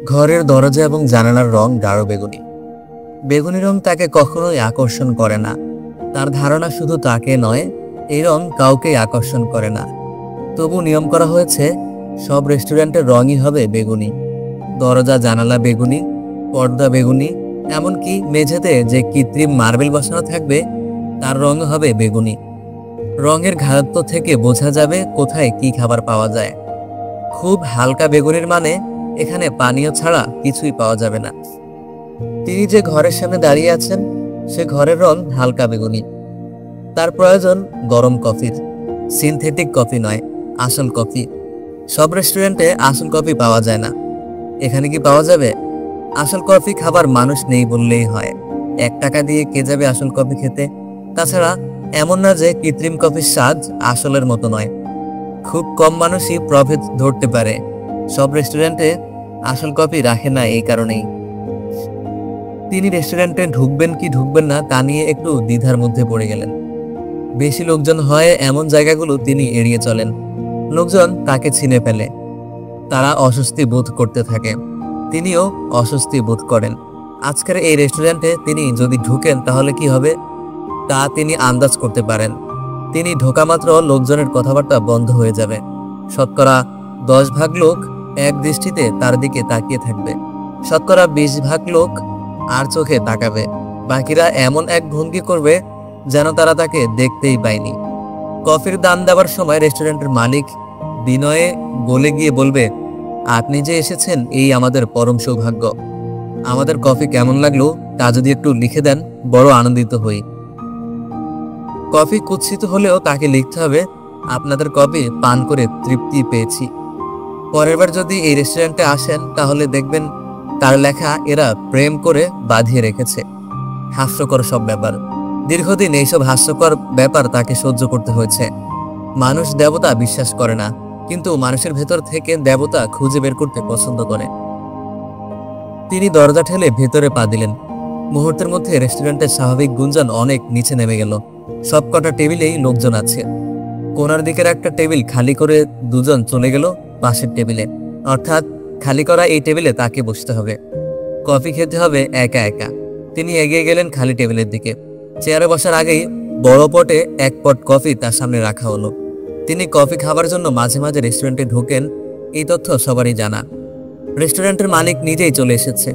ঘরের দরজা এবং জানালার রং গাঢ় বেগুনি। বেগুনি রং তাকে কখনোই আকর্ষণ করে না। তার ধারণা শুধু তাকে নয়, এই রং কাউকেই আকর্ষণ করে না। তবু নিয়ম করা হয়েছে, সব রেস্টুরেন্টের রঙই হবে বেগুনি। দরজা জানালা বেগুনি, পর্দা বেগুনি, এমনকি মেঝেতে যে কৃত্রিম মার্বেল বসানো থাকবে তার রং হবে বেগুনি। রঙের ঘনত্ব থেকে বোঝা যাবে কোথায় কি খাবার পাওয়া যায়। খুব হালকা বেগুনির মানে এখানে পানীয় ছাড়া কিছুই পাওয়া যাবে না। তিনি যে ঘরের সামনে দাঁড়িয়ে আছেন সে ঘরের রং হালকা বেগুনি। তার প্রয়োজন গরম কফির, সিনথেটিক কফি নয়, আসল কফি। সব রেস্টুরেন্টে আসল কফি পাওয়া যায় না। এখানে কি পাওয়া যাবে? আসল কফি খাবার মানুষ নেই বললেই হয়। 1 টাকা দিয়ে কে যাবে আসল কফি খেতে? তাছাড়া এমন না যে কৃত্রিম কফির স্বাদ আসলের মতো নয়। খুব কম মানুষই প্রভেদ ধরতে পারে। সব রেস্টুরেন্টে আসল কফি রাখে না এই কারণেই। তিনি রেস্টুরেন্টে ঢুকবেন কি ঢুকবেন না তা নিয়ে একটু দ্বিধার মধ্যে পড়ে গেলেন। বেশি লোকজন হয় এমন জায়গাগুলো তিনি এড়িয়ে চলেন। লোকজন তাকে চিনে ফেলে, তারা অস্বস্তি বোধ করতে থাকে, তিনিও অস্বস্তি বোধ করেন। আজকের এই রেস্টুরেন্টে তিনি যদি ঢুকেন তাহলে কি হবে তা তিনি আন্দাজ করতে পারেন। তিনি ঢোকা মাত্র লোকজনের কথাবার্তা বন্ধ হয়ে যাবে। শতকরা 10 ভাগ লোক এক দৃষ্টিতে তার দিকে তাকিয়ে থাকবে, শতকরা 20 ভাগ লোক আর চোখে তাকাবে, বাকিরা এমন এক ভঙ্গি করবে যেন তারা তাকে দেখতেই পায়নি। কফির দাম দেওয়ার সময় রেস্টুরেন্টের মালিক বিনয়ে বলে গিয়ে বলবে, আপনি যে এসেছেন এই আমাদের পরম সৌভাগ্য। আমাদের কফি কেমন লাগলো তা যদি একটু লিখে দেন বড় আনন্দিত হই। কফি কুৎসিত হলেও তাকে লিখতে হবে, আপনাদের কফি পান করে তৃপ্তি পেয়েছি। পরের বার যদি এই রেস্টুরেন্টে আসেন তাহলে দেখবেন তার লেখা এরা প্রেম করে বাঁধিয়ে রেখেছে। হাস্যকর সব ব্যাপার। দীর্ঘদিন এইসব হাস্যকর ব্যাপার তাকে সহ্য করতে হয়েছে। মানুষ দেবতা বিশ্বাস করে না, কিন্তু মানুষের ভেতর থেকে দেবতা খুঁজে বের করতে পছন্দ করে। তিনি দরজা ঠেলে ভেতরে পা দিলেন। মুহূর্তের মধ্যে রেস্টুরেন্টের স্বাভাবিক গুঞ্জন অনেক নিচে নেমে গেল। সবকটা টেবিলেই লোকজন আছে। কোনার দিকের একটা টেবিল খালি করে দুজন চলে গেল পাশের টেবিলে, অর্থাৎ খালি করা এই টেবিলে তাকে বসতে হবে। কফি খেতে হবে একা একা। তিনি এগিয়ে গেলেন খালি টেবিলের দিকে। চেয়ারে বসার আগেই বড় পটে 1 পট কফি তার সামনে রাখা হলো। তিনি কফি খাবার জন্য মাঝে মাঝে রেস্টুরেন্টে ঢোকেন, এই তথ্য সবারই জানা। রেস্টুরেন্টের মালিক নিজেই চলে এসেছে।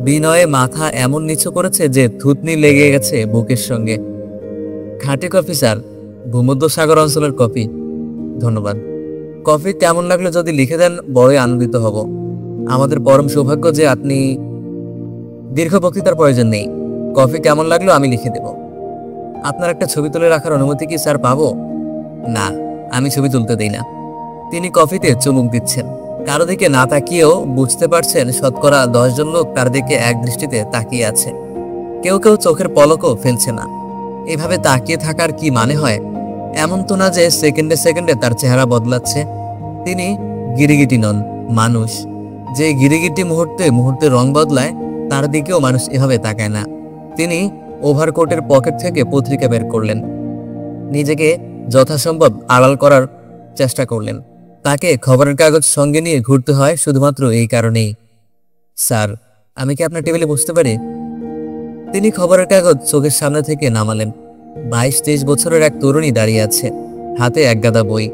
বিনয়ে মাথা এমন নিচু করেছে যে থুতনি লেগে গেছে বুকের সঙ্গে। খাঁটি কফি স্যার, ভূমধ্যসাগর অঞ্চলের কফি। ধন্যবাদ। কফি কেমন লাগলো যদি লিখে দেন বড়ই আনন্দিত হব। আমাদের পরম সৌভাগ্য যে আপনি। দীর্ঘ বক্তৃতার প্রয়োজন নেই। কফি কেমন লাগলো আমি লিখে দেব। আপনার একটা ছবি তুলে রাখার অনুমতি কি স্যার পাবো? না, আমি ছবি তুলতে দেই না। তিনি কফিতে চুমুক দিচ্ছেন। কারো দিকে না তাকিয়েও বুঝতে পারছেন শতকরা 10 জন লোক তার দিকে এক দৃষ্টিতে তাকিয়ে আছে। কেউ কেউ চোখের পলকও ফেলছে না। এভাবে তাকিয়ে থাকার কি মানে হয়? এমন তো না যে সেকেন্ডে সেকেন্ডে তার চেহারা বদলাচ্ছে। তিনি গিরিগিটি নন, মানুষ। যে গিরিগিটি মুহূর্তে মুহূর্তে রং বদলায় তার দিকেও মানুষ এভাবে তাকায় না। তিনি ওভারকোটের পকেট থেকে পত্রিকা বের করলেন, নিজেকে যথাসম্ভব আড়াল করার চেষ্টা করলেন। তাকে খবরের কাগজ সঙ্গে নিয়ে ঘুরতে হয় শুধুমাত্র এই কারণেই। স্যার, আমি কি আপনার টেবিলে বসতে পারি? তিনি খবরের কাগজ চোখের সামনে থেকে নামালেন। 22-23 বছরের এক তরুণী দাঁড়িয়ে আছে, হাতে এক গাদা বই।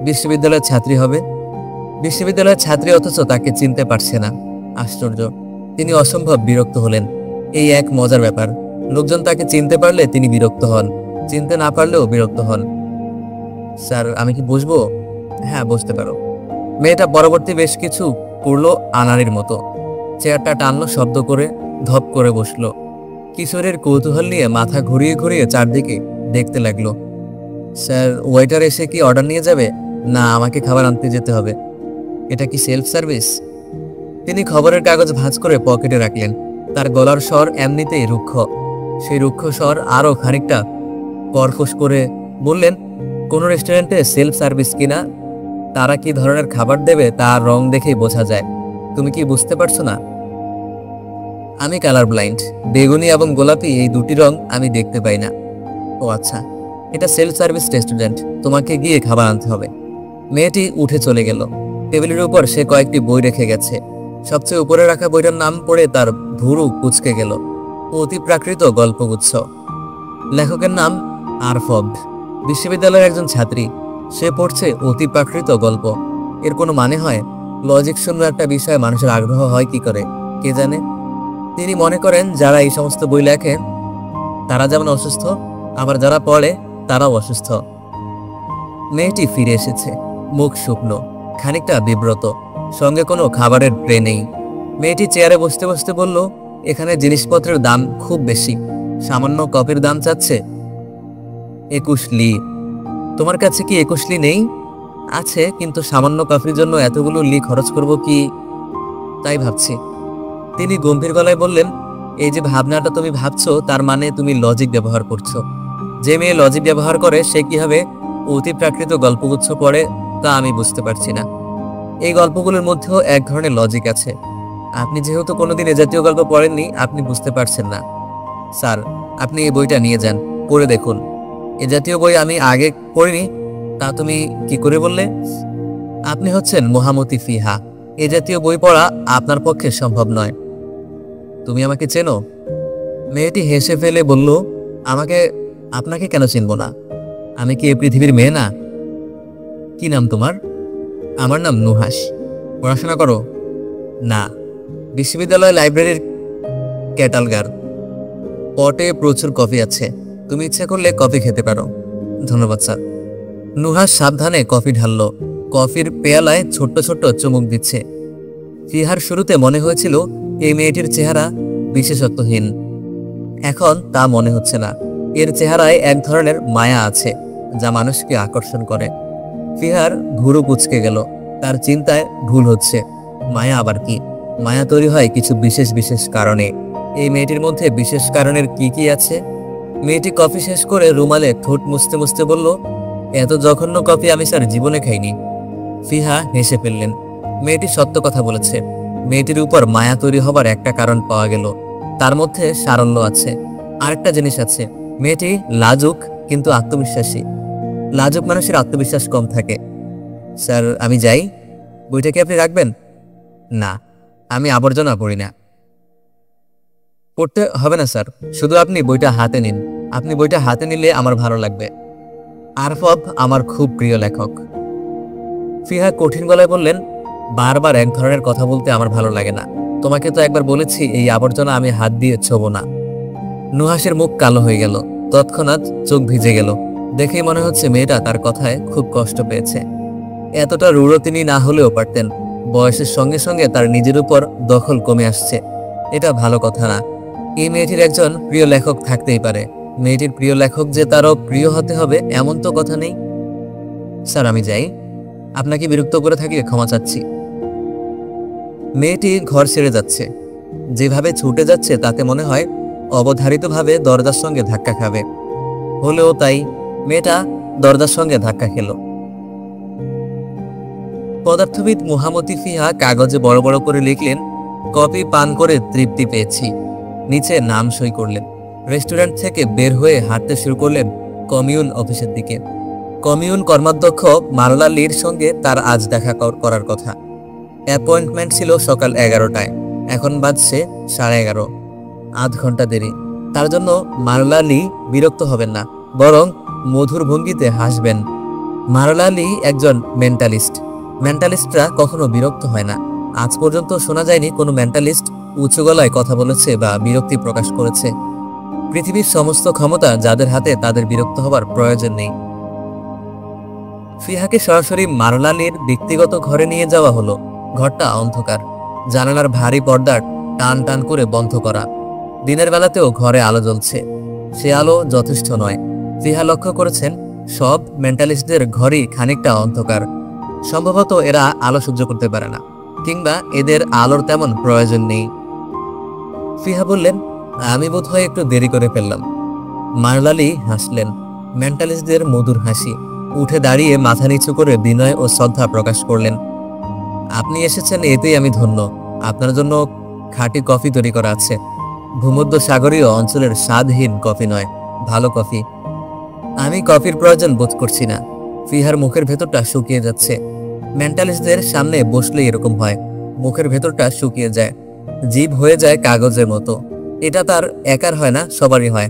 বিশ্ববিদ্যালয়ের ছাত্রী হবে। বিশ্ববিদ্যালয়ের ছাত্রী, অথচ তাকে চিনতে পারছে না। আশ্চর্য। তিনি অসম্ভব বিরক্ত হলেন। এই এক মজার ব্যাপার, লোকজন তাকে চিনতে পারলে তিনি বিরক্ত হন, চিনতে না পারলেও বিরক্ত হন। স্যার, আমি কি বসবো? হ্যাঁ, বসতে পারো। মেয়েটা পরবর্তী বেশ কিছু করলো আনাড়ির মতো। চেয়ারটা টানলো শব্দ করে, ধপ করে বসলো। কিশোরের কৌতূহল নিয়ে মাথা ঘুরিয়ে ঘুরিয়ে চারদিকে দেখতে লাগলো। স্যার, ওয়েটার এসে কি অর্ডার নিয়ে যাবে? না, আমাকে খাবার আনতে যেতে হবে। এটা কি সেলফ সার্ভিস? তিনি খবরের কাগজ ভাঁজ করে পকেটে রাখলেন। তার গলার স্বর এমনিতেই রুক্ষ। সেই রুক্ষ স্বর আরো খানিকটা কর্কশ করে বললেন, কোন রেস্টুরেন্টে সেলফ সার্ভিস কিনা, তারা কি ধরনের খাবার দেবে তার রং দেখেই বোঝা যায়। তুমি কি বুঝতে পারছো না? আমি কালার ব্লাইন্ড। বেগুনি এবং গোলাপি এই দুটি রং আমি দেখতে পাই না। ও আচ্ছা, এটা সেলফ সার্ভিস রেস্টুরেন্ট, তোমাকে গিয়ে খাবার আনতে হবে। মেয়েটি উঠে চলে গেল। টেবিলের উপর সে কয়েকটি বই রেখে গেছে। সবচেয়ে উপরে রাখা বইটার নাম পড়ে তার ভুরু কুঁচকে গেল। অতি প্রাকৃত গল্পগুচ্ছ। লেখকের নাম আরফব, বিশ্ববিদ্যালয়ের একজন ছাত্রী। সে পড়ছে অতি প্রাকৃত গল্প। এর কোনো মানে হয়? লজিক শূন্য একটা বিষয়ে মানুষের আগ্রহ হয় কি করে কে জানে। তিনি মনে করেন যারা এই সমস্ত বই লেখেন তারা যেমন অসুস্থ, আবার যারা পড়ে তারাও অসুস্থ। মেয়েটি ফিরে এসেছে, মুখ শুকনো, খানিকটা বিব্রত, সঙ্গে কোনো খাবারের ট্রে নেই। মেয়েটি চেয়ারে বসতে বসতে বলল, এখানে জিনিসপত্রের দাম খুব বেশি। সামান্য কফির দাম চাচ্ছে 21 লি। তোমার কাছে কি 21 লি নেই? আছে, কিন্তু সামান্য কফির জন্য এতগুলো লি খরচ করব কি, তাই ভাবছি। তিনি গম্ভীর গলায় বললেন, এই যে ভাবনাটা তুমি ভাবছো তার মানে তুমি লজিক ব্যবহার করছো। যে মেয়ে লজিক ব্যবহার করে সে কিভাবে অতি প্রাকৃত গল্পগুচ্ছ পড়ে তা আমি বুঝতে পারছি না। এই গল্পগুলোর মধ্যেও এক ধরনের লজিক আছে। আপনি যেহেতু কোনোদিন এ জাতীয় গল্প পড়েননি, আপনি বুঝতে পারছেন না। স্যার, আপনি এই বইটা নিয়ে যান, পড়ে দেখুন। এ জাতীয় বই আমি আগে পড়িনি। তা তুমি কি করে বললে? আপনি হচ্ছেন মহামতি ফিহা। এ জাতীয় বই পড়া আপনার পক্ষে সম্ভব নয়। তুমি আমাকে চেনো? মেয়েটি হেসে ফেলে বলল, আপনাকে কেন চিনব না? আমি কি এই পৃথিবীর মেয়ে না? কি নাম তোমার? আমার নাম নুহাস। পড়াশোনা করো? না, বিশ্ববিদ্যালয় লাইব্রেরির ক্যাটালগার। পটে প্রচুর কফি আছে, তুমি ইচ্ছে করলে কফি খেতে পারো। ধন্যবাদ স্যার। নুহাস সাবধানে কফি ঢালল। কফির পেয়ালায় ছোট্ট ছোট্ট চুমুক দিচ্ছে। ফিহার শুরুতে মনে হয়েছিল এই মেয়েটির চেহারা বিশেষত্বহীন। এখন তা মনে হচ্ছে না। এর চেহারায় এক ধরনের মায়া আছে যা মানুষকে আকর্ষণ করে। ফিহার ভুরু কুঁচকে গেল। তার চিন্তায় ভুল হচ্ছে। মায়া আবার কি? মায়া তৈরি হয় কিছু বিশেষ বিশেষ কারণে। এই মেয়েটির মধ্যে বিশেষ কারণের কি কি আছে? মেয়েটি কফি শেষ করে রুমালে ঠোঁট মুছতে মুছতে বলল, এত জঘন্য কফি আমি স্যার জীবনে খাইনি। ফিহা হেসে ফেললেন। মেয়েটি সত্য কথা বলেছে। মেয়েটির উপর মায়া তৈরি হবার একটা কারণ পাওয়া গেল। তার মধ্যে সারল্য আছে। আরেকটা জিনিস আছে, মেয়েটি লাজুক কিন্তু আত্মবিশ্বাসী। লাজুক মানুষের আত্মবিশ্বাস কম থাকে। স্যার, আমি যাই? বইটা কি আপনি রাখবেন? না, আমি আবর্জনা পড়ি না। পড়তে হবে না স্যার, শুধু আপনি বইটা হাতে নিন। আপনি বইটা হাতে নিলে আমার ভালো লাগবে। আরফব আমার খুব প্রিয় লেখক। ফিহা কঠিন গলায় বললেন, বারবার এক ধরনের কথা বলতে আমার ভালো লাগে না। তোমাকে তো একবার বলেছি এই আবর্জনা আমি হাত দিয়ে ছোবো না। নুহাসের মুখ কালো হয়ে গেল। তৎক্ষণাৎ চোখ ভিজে গেল। দেখেই মনে হচ্ছে মেয়েটা তার কথায় খুব কষ্ট পেয়েছে। এতটা রূঢ় তিনি না হলেও পারতেন। বয়সের সঙ্গে সঙ্গে তার নিজের উপর দখল কমে আসছে। এটা ভালো কথা না। এই মেয়েটির একজন প্রিয় লেখক থাকতেই পারে। মেয়েটির প্রিয় লেখক যে তারও প্রিয় হতে হবে এমন তো কথা নেই। স্যার, আমি যাই? আপনাকে বিরক্ত করে থাকি ক্ষমা চাচ্ছি। মেয়েটি ঘর ছেড়ে যাচ্ছে। যেভাবে ছুটে যাচ্ছে তাতে মনে হয় অবধারিতভাবে দরজার সঙ্গে ধাক্কা খাবে। হলেও তাই, মেয়েটা দরজার সঙ্গে ধাক্কা খেল। পদার্থবিদ মুহামতি ফিহা কাগজে বড় বড় করে লিখলেন, কফি পান করে তৃপ্তি পেয়েছি। নিচে নাম সই করলেন। রেস্টুরেন্ট থেকে বের হয়ে হাঁটতে শুরু করলেন কমিউন অফিসের দিকে। কমিউন কর্মাধ্যক্ষ মারলা লির সঙ্গে তার আজ দেখা করার কথা। অ্যাপয়েন্টমেন্ট ছিল সকাল 11টায়। এখন বাজছে 11:30। আধ ঘন্টা দেরি। তার জন্য মারলা লি বিরক্ত হবেন না, বরং মধুর ভঙ্গিতে হাসবেন। মারলা লি একজন মেন্টালিস্ট। মেন্টালিস্টরা কখনো বিরক্ত হয় না। আজ পর্যন্ত শোনা যায়নি কোনো মেন্টালিস্ট উঁচু গলায় কথা বলেছে বা বিরক্তি প্রকাশ করেছে। পৃথিবীর সমস্ত ক্ষমতা যাদের হাতে, তাদের বিরক্ত হবার প্রয়োজন নেই। ফিহাকে সরাসরি মারলা লির ব্যক্তিগত ঘরে নিয়ে যাওয়া হলো। ঘরটা অন্ধকার। জানালার ভারী পর্দা টান টান করে বন্ধ করা। দিনের বেলাতেও ঘরে আলো জ্বলছে। সে আলো যথেষ্ট নয়। ফিহা লক্ষ্য করেছেন সব মেন্টালিস্টদের ঘরই খানিকটা অন্ধকার। সম্ভবত এরা আলো সহ্য করতে পারে না, কিংবা এদের আলোর তেমন প্রয়োজন নেই। ফিহা বললেন, আমি বোধহয় একটু দেরি করে ফেললাম। মারলা লি হাসলেন, মেন্টালিস্টদের মধুর হাসি। উঠে দাঁড়িয়ে মাথা নিচু করে বিনয় ও শ্রদ্ধা প্রকাশ করলেন। আপনি এসেছেন এতেই আমি ধন্য। আপনার জন্য খাঁটি কফি তৈরি করা আছে। ভূমধ্য সাগরীয় অঞ্চলের স্বাদহীন কফি নয়, ভালো কফি। আমি কফির প্রয়োজন বোধ করছি না। ফিহার মুখের ভেতরটা শুকিয়ে যাচ্ছে। মেন্টালিস্টদের সামনে বসলে এরকম হয়। মুখের ভেতরটা শুকিয়ে যায়, জিভ হয়ে যায় কাগজের মতো। এটা তার একার হয় না, সবারই হয়।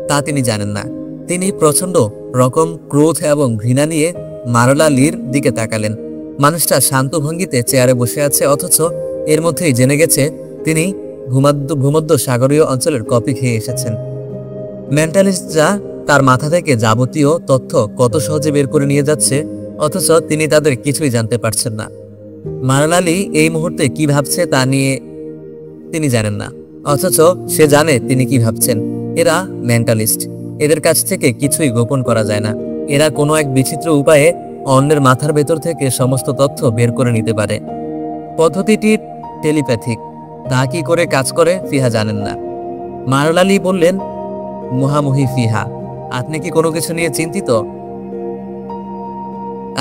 তা তিনি জানেন না। তিনি প্রচন্ড রকম ক্রোধ এবং ঘৃণা নিয়ে মারলা লির দিকে তাকালেন। মানুষটা শান্ত ভঙ্গিতে চেয়ারে বসে আছে, অথচ এর মধ্যেই জেনে গেছে তিনি ভূমধ্য সাগরীয় অঞ্চলের কফি খেয়ে এসেছেন। মেন্টালিস্টরা তার মাথা থেকে যাবতীয় তথ্য কত সহজে বের করে নিয়ে যাচ্ছে, অথচ তিনি তাদের কিছুই জানতে পারছেন না। মারলা লি এই মুহূর্তে কি ভাবছে তা নিয়ে তিনি জানেন না, অথচ সে জানে তিনি কি ভাবছেন। এরা মেন্টালিস্ট, এদের কাছ থেকে কিছুই গোপন করা যায় না। এরা কোনো এক বিচিত্র উপায়ে অন্যের মাথার ভেতর থেকে সমস্ত তথ্য বের করে নিতে পারে। পদ্ধতিটি টেলিপ্যাথিক। তা কি করে কাজ করে ফিহা জানেন না। মারলা লি বললেন, মুহামুহি ফিহা, আপনি কি কোনো কিছু নিয়ে চিন্তিত?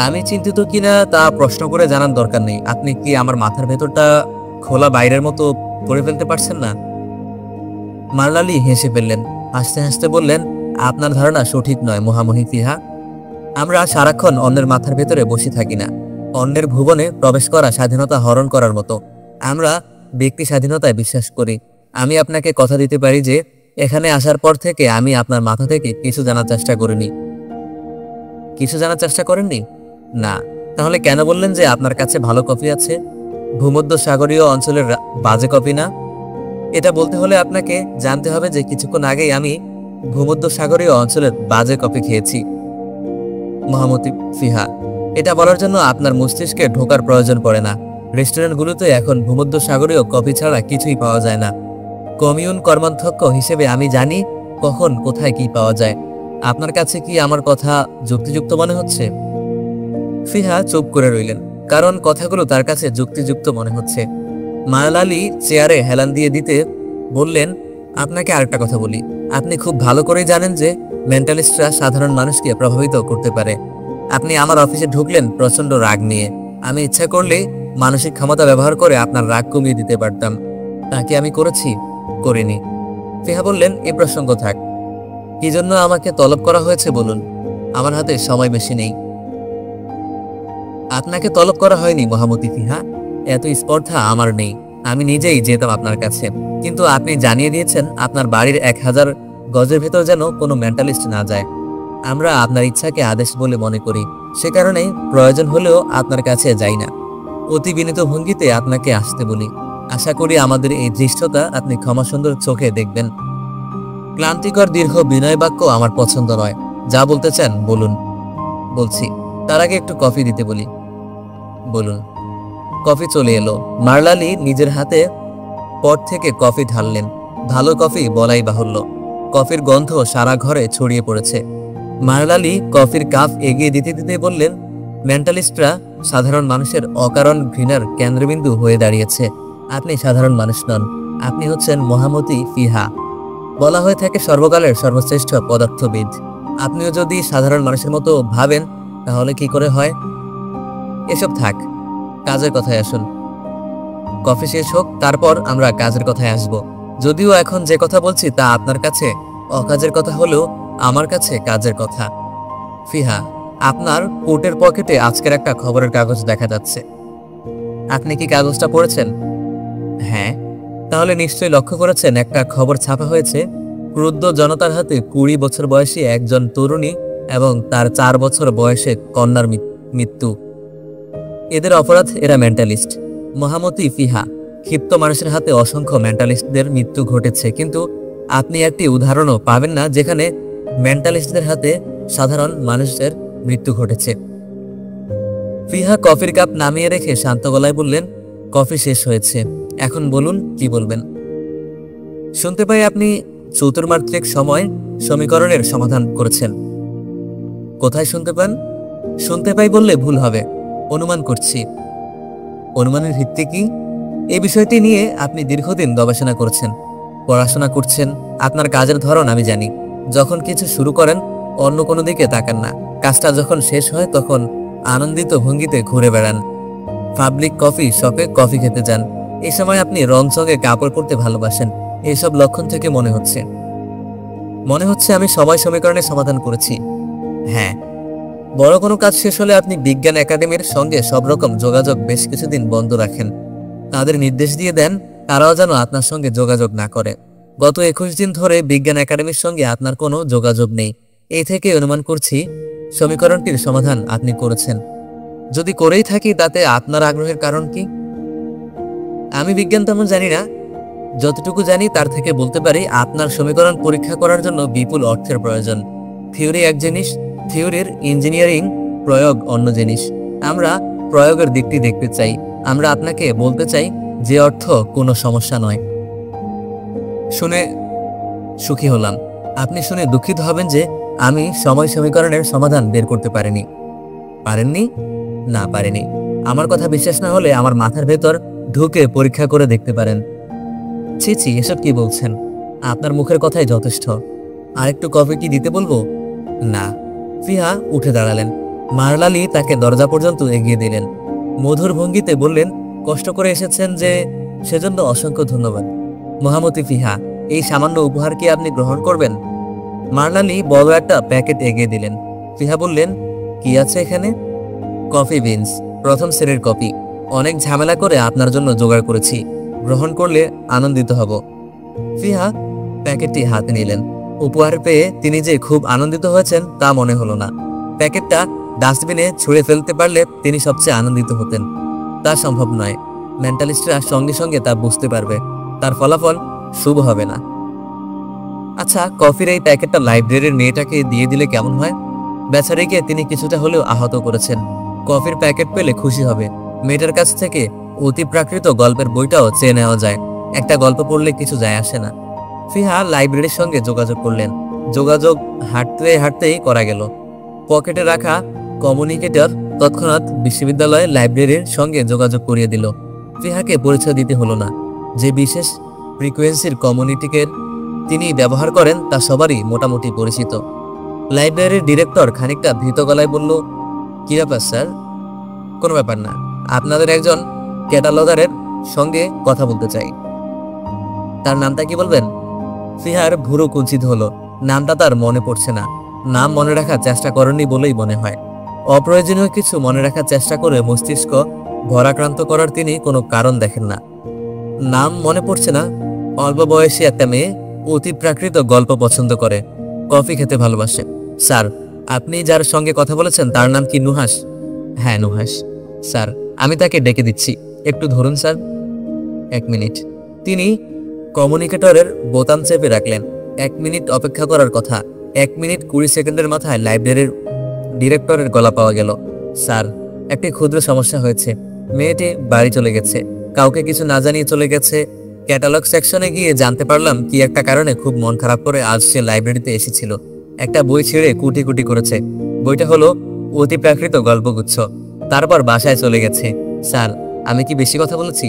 আমি চিন্তিত কিনা তা প্রশ্ন করে জানার দরকার নেই। আপনি কি আমার মাথার ভেতরটা খোলা বাইরের মতো করে ফেলতে পারছেন না? মারলা লি হেসে ফেললেন। হাসতে হাসতে বললেন, আপনার ধারণা সঠিক নয় মুহামুহি ফিহা। আমরা সারাক্ষণ অন্যের মাথার ভেতরে বসে থাকি না। অন্যের ভুবনে প্রবেশ করা স্বাধীনতা হরণ করার মতো। আমরা ব্যক্তি স্বাধীনতায় বিশ্বাস করি। আমি আপনাকে কথা দিতে পারি যে এখানে আসার পর থেকে আমি আপনার মাথা থেকে কিছু জানার চেষ্টা করিনি। কিছু জানার চেষ্টা করেননি? না। তাহলে কেন বললেন যে আপনার কাছে ভালো কফি আছে? ভূমধ্য সাগরীয় অঞ্চলের বাজে কফি না? এটা বলতে হলে আপনাকে জানতে হবে যে কিছুক্ষণ আগেই আমি ভূমধ্য সাগরীয় অঞ্চলের বাজে কফি খেয়েছি। মুহামুহি ফিহা, এটা বলার জন্য আপনার মস্তিষ্কে ঢোকার প্রয়োজন পড়ে না। রেস্টুরেন্টগুলোতে এখন ভূমধ্য সাগরীয় কফি ছাড়া কিছুই পাওয়া যায় না। কমিউন কর্মাধ্যক্ষ হিসেবে আমি জানি কখন কোথায় কি পাওয়া যায়। আপনার কাছে কি আমার কথা যুক্তিযুক্ত মনে হচ্ছে? ফিহা চুপ করে রইলেন, কারণ কথাগুলো তার কাছে যুক্তিযুক্ত মনে হচ্ছে। মারলা লি চেয়ারে হেলান দিয়ে দিতে বললেন, আপনাকে আরেকটা কথা বলি। আপনি খুব ভালো করেই জানেন যে মেন্টালিস্টরা সাধারণ মানুষকে প্রভাবিত করতে পারে। আপনি আমার অফিসে ঢুকলেন প্রচন্ড রাগ নিয়ে। আমি ইচ্ছা করলে মানসিক ক্ষমতা ব্যবহার করে আপনার রাগ কমিয়ে দিতে পারতাম। তা কি আমি করেছি? করিনি। ফিহা বললেন, এ প্রসঙ্গ থাক। কি জন্য আমাকে তলব করা হয়েছে বলুন? আমার হাতে সময় বেশি নেই। আপনাকে তলব করা হয়নি মুহামুহি ফিহা। এত স্পর্ধা আমার নেই। আমি নিজেই যেতাম আপনার কাছে, কিন্তু আপনি জানিয়ে দিয়েছেন আপনার বাড়ির 1000 গজের ভেতর যেন কোনো মেন্টালিস্ট না যায়। আমরা আপনার ইচ্ছাকে আদেশ বলে মনে করি, সে কারণেই প্রয়োজন হলেও আপনার কাছে যাই না। অতি বিনীত ভঙ্গিতে আপনাকে আসতে বলি। আশা করি আমাদের এই দৃশ্যটা আপনি ক্ষমাসুন্দর চোখে দেখবেন। ক্লান্তিকর দীর্ঘ বিনয় বাক্য আমার পছন্দ নয়। যা বলতে চান বলুন। বলছি। তার আগে একটু কফি দিতে বলি। বলুন। কফি চলে এলো। মারলা লি নিজের হাতে পট থেকে কফি ঢাললেন। ভালো কফি বলাই বাহুল্য। কফির গন্ধ সারা ঘরে ছড়িয়ে পড়েছে। মারলা লি কফির কাপ এগিয়ে দিতে দিতে বললেন, মেন্টালিস্টরা সাধারণ মানুষের অকারণ ঘৃণার কেন্দ্রবিন্দু হয়ে দাঁড়িয়েছে। আপনি সাধারণ মানুষ নন, আপনি হচ্ছেন মুহামুহি ফিহা। বলা হয়ে থাকে সর্বকালের সর্বশ্রেষ্ঠ পদার্থবিদ। আপনিও যদি সাধারণ মানুষের মতো ভাবেন তাহলে কি করে হয়? এসব থাক, কাজের কথায় আসুন। কফি শেষ হোক, তারপর আমরা কাজের কথায় আসব। যদিও এখন যে কথা বলছি তা আপনার কাছে অকাজের কথা হলেও আমার কাছে কাজের কথা। ফিহা, আপনার কোটের পকেটে আজকের একটা খবরের কাগজ দেখা যাচ্ছে। আপনি কি কাগজটা পড়েছেন? হ্যাঁ। তাহলে নিশ্চয়ই লক্ষ্য করেছেন একটা খবর ছাপা হয়েছে, ক্রুদ্ধ জনতার হাতে 20 বছর বয়সী একজন তরুণী এবং তার 4 বছর বয়সে কন্যার মৃত্যু। এদের অপরাধ, এরা মেন্টালিস্ট। মুহামুহি ফিহা, ক্ষিপ্ত মানুষের হাতে অসংখ্য মেন্টালিস্টদের মৃত্যু ঘটেছে, কিন্তু আপনি একটি উদাহরণও পাবেন না যেখানে মেন্টালিস্টদের হাতে সাধারণ মানুষের মৃত্যু ঘটেছে। ফিহা কফির কাপ নামিয়ে রেখে শান্ত গলায় বললেন, কফি শেষ হয়েছে, এখন বলুন কি বলবেন। শুনতে পাই আপনি চতুর্মাত্রিক সময় সমীকরণের সমাধান করেছেন। কোথায় শুনতে পান? শুনতে পাই বললে ভুল হবে, অনুমান করছি। অনুমানের ভিত্তি কি? এই বিষয়টি নিয়ে আপনি দীর্ঘদিন গবেষণা করছেন, পড়াশোনা করছেন। আপনার কাজের ধরন আমি জানি। যখন কিছু শুরু করেন অন্য কোনো দিকে তাকান না। কাজটা যখন শেষ হয় তখন আনন্দিত ভঙ্গিতে ঘুরে বেড়ান। পাবলিক কফি শপে কফি খেতে যান। এই সময় আপনি রংচঙে কাপড় পরতে ভালোবাসেন। এইসব লক্ষণ থেকে মনে হচ্ছে আমি সময় সমীকরণের সমাধান করেছি। হ্যাঁ। বড় কোনো কাজ শেষ হলে আপনি বিজ্ঞান একাডেমির সঙ্গে সব রকম যোগাযোগ বেশ কিছুদিন বন্ধ রাখেন। তাদের নির্দেশ দিয়ে দেন তারাও যেন আপনার সঙ্গে যোগাযোগ না করে। গত 21 দিন ধরে বিজ্ঞান একাডেমির সঙ্গে আপনার কোনো যোগাযোগ নেই। এই থেকে অনুমান করছি সমীকরণটির সমাধান আপনি করেছেন। যদি করেই থাকি তাতে আপনার আগ্রহের কারণ কি? আমি বিজ্ঞান তেমন জানি না। যতটুকু জানি তার থেকে বলতে পারি আপনার সমীকরণ পরীক্ষা করার জন্য বিপুল অর্থের প্রয়োজন। থিওরি এক জিনিস, থিওরির ইঞ্জিনিয়ারিং প্রয়োগ অন্য জিনিস। আমরা প্রয়োগের দিকটি দেখতে চাই। আমরা আপনাকে বলতে চাই যে অর্থ কোনো সমস্যা নয়। শুনে সুখী হলাম। আপনি শুনে দুঃখিত হবেন যে আমি সময় সমীকরণের সমাধান বের করতে পারিনি। পারেননি? না, পারিনি। আমার কথা বিশ্বাস না হলে আমার মাথার ভেতর ঢুকে পরীক্ষা করে দেখতে পারেন। ছি ছি, এসব কি বলছেন? আপনার মুখের কথাই যথেষ্ট। আরেকটু কফি কি দিতে বলবো? না। ফিহা উঠে দাঁড়ালেন। মারলালি তাকে দরজা পর্যন্ত এগিয়ে দিলেন। মধুর ভঙ্গিতে বললেন, কষ্ট করে এসেছেন যে সেজন্য অসংখ্য ধন্যবাদ। মহামতি ফিহা, এই সামান্য উপহার কি আপনি গ্রহণ করবেন? মারলালি বড় একটা প্যাকেট এগিয়ে দিলেন। ফিহা বললেন, কি আছে এখানে? কফি বিনস, প্রথম শ্রেণীর কফি। অনেক ঝামেলা করে আপনার জন্য জোগাড় করেছি। গ্রহণ করলে আনন্দিত হব। ফিহা প্যাকেটটি হাতে নিলেন। উপহার পেয়ে তিনি যে খুব আনন্দিত হয়েছেন তা মনে হলো না। প্যাকেটটা ডাস্টবিনে ছুঁড়ে ফেলতে পারলে তিনি সবচেয়ে আনন্দিত হতেন। তা সম্ভব নয়। মেন্টালিস্টরা সঙ্গে সঙ্গে তা বুঝতে পারবে। তার ফলাফল শুভ হবে না। আচ্ছা, কফির এই প্যাকেটটা লাইব্রেরির মেয়েটাকে দিয়ে দিলে কেমন হয়? বেচারিকে তিনি কিছুটা হলেও আহত করেছেন। কফির প্যাকেট পেলে খুশি হবে। মেয়েটার কাছ থেকে অতি প্রাকৃত গল্পের বইটাও চেয়ে নেওয়া যায়। একটা গল্প পড়লে কিছু যায় আসে না। ফিহা লাইব্রেরির সঙ্গে যোগাযোগ করলেন। যোগাযোগ হাঁটতে হাঁটতেই করা গেল। পকেটে রাখা কমিউনিকেটর তৎক্ষণাৎ বিশ্ববিদ্যালয় লাইব্রেরির সঙ্গে যোগাযোগ করিয়ে দিল। ফিহাকে পরিচয় দিতে হলো না। যে বিশেষ ফ্রিকোয়েন্সির কমিউনিকেটর তিনি ব্যবহার করেন তা সবারই মোটামুটি পরিচিত। লাইব্রেরির ডিরেক্টর খানিকটা ভীত গলায় বলল, কি ব্যাপার স্যার? কোনো ব্যাপার না, আপনাদের একজন ক্যাটালগারের সঙ্গে কথা বলতে চাই। তার নামটা কি বলবেন? ফিহার ভুরু কুঞ্চিত হলো। নামটা তার মনে পড়ছে না। নাম মনে রাখার চেষ্টা করেননি বলেই মনে হয়। অপ্রয়োজনীয় কিছু মনে রাখার চেষ্টা করে মস্তিষ্ক ভরাক্রান্ত করার তিনি কোনো কারণ দেখেন না। নাম মনে পড়ছে না। অল্প বয়সী একটা মেয়ে, অতি প্রাকৃত গল্প পছন্দ করে, কফি খেতে ভালোবাসে। স্যার, আপনি যার সঙ্গে কথা বলেছেন তার নাম কি নুহাস? হ্যাঁ, নুহাস। স্যার, আমি তাকে ডেকে দিচ্ছি, একটু ধরুন স্যার। 1 মিনিট। তিনি কমিউনিকেটরের বোতাম চেপে রাখলেন। 1 মিনিট অপেক্ষা করার কথা। 1 মিনিট 20 সেকেন্ডের মাথায় লাইব্রেরির ডিরেক্টরের গলা পাওয়া গেল। স্যার, একটি ক্ষুদ্র সমস্যা হয়েছে। মেয়েটি বাড়ি চলে গেছে, কাউকে কিছু না জানিয়ে চলে গেছে। ক্যাটালগ সেকশনে গিয়ে জানতে পারলাম কি একটা কারণে খুব মন খারাপ করে আজ সে লাইব্রেরিতে এসেছিল। একটা বই ছিঁড়ে কুটি কুটি করেছে। বইটা হলো অতি প্রাকৃত গল্পগুচ্ছ। তারপর বাসায় চলে গেছে। স্যার, আমি কি বেশি কথা বলেছি?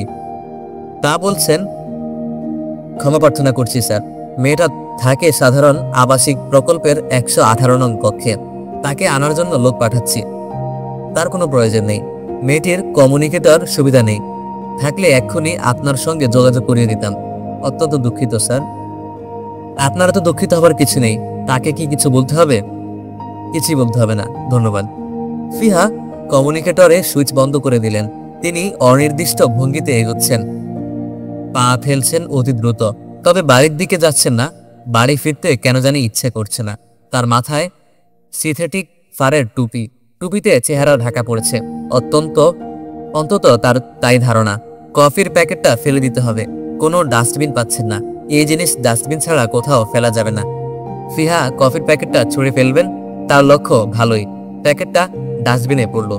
তা বলছেন? ক্ষমা প্রার্থনা করছি স্যার। মেয়েটা থাকে সাধারণ আবাসিক প্রকল্পের 118 নং কক্ষে। তাকে আনার জন্য লোক পাঠাচ্ছি। তার কোনো প্রয়োজন নেই। মেয়েটির কমিউনিকেটর সুবিধা নেই। থাকলে এক্ষুনি আপনার সঙ্গে যোগাযোগ করিয়ে দিতাম। অত্যন্ত দুঃখিত স্যার। আপনারা তো দুঃখিত হবার কিছু নেই। তাকে কি কিছু বলতে হবে? কিছুই বলতে হবে না, ধন্যবাদ। ফিহা কমিউনিকেটরে সুইচ বন্ধ করে দিলেন। তিনি অনির্দিষ্ট ভঙ্গিতে এগোচ্ছেন, পা ফেলছেন অতি দ্রুত। তবে বাড়ির দিকে যাচ্ছেন না। বাড়ি ফিরতে কেন জানি ইচ্ছে করছে না। তার মাথায় সিনথেটিক ফারের টুপি। টুপিতে চেহারা ঢাকা পড়েছে। অন্তত তার তাই ধারণা। কফির প্যাকেটটা ফেলে দিতে হবে। কোনো ডাস্টবিন পাচ্ছেন না। এই জিনিস ডাস্টবিন ছাড়া কোথাও ফেলা যাবে না। ফিহা কফির প্যাকেটটা ছুঁড়ে ফেলবেন। তার লক্ষ্য ভালোই। প্যাকেটটা ডাস্টবিনে পড়ল।